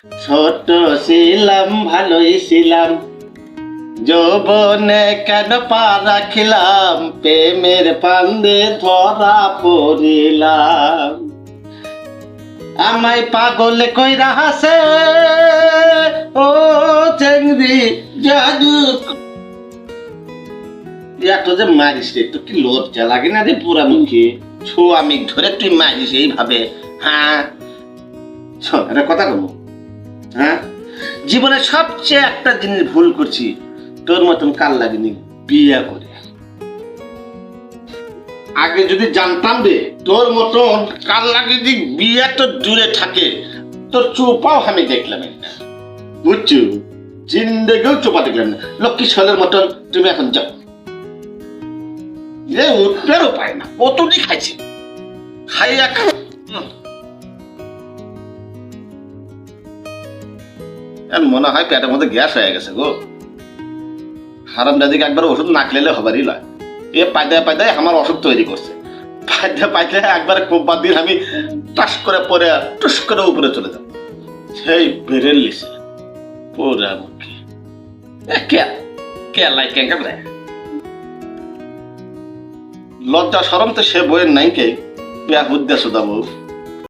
ছোট ছিলাম ভালোই ছিলাম, যৌবনে কেন পা রাখিলাম, প্রেমের ফান্দে ধরা পড়িলাম। আমায় পাগল কইরা হাসে ও চেংড়ি জাদু। এত যে মারিস রে, তো কি লজ্জা লাগে না রে পুরা মুখে? ছো আমি ধরে তুই মারিস এইভাবে? হ্যাঁ শোন একটা কথা বলবো, হ্যাঁ জীবনে সবচেয়ে একটা জিনিস ভুল করছি, তোর মতন কাল লাগেনি বিয়ে করে। আগে যদি জানতাম রে তোর মতন কাল লাগেনি বিয়ে তো দূরে থাকে, তোর চোপাও আমি দেখলাম একটা, বুঝছো? জিন্দেগেও চোপা দেখলাম না। লক্ষ্মী ছেলের মতন তুমি এখন যাও, যে উঠতেও পায় না, কতটি খাইছে খাইয়া মনে হয় পেটের মধ্যে গ্যাস হয়ে গেছে গো। হারাম দাদিকে একবার ওষুধ না খেলে হবারই নয়। এ পায়দায় পায়দায় আমার অসুখ তৈরি করছে। পায়দায় পায়দায় একবার কোম্পার দিন আমি টাস করে পরে টুস করে উপরে চলে যাব, সেই বেরেল লিছে পুরা মুখে লজ্জা সরম তো সে বইয়ের নাই কে বিয়া হুদ্দা সুদা বউ।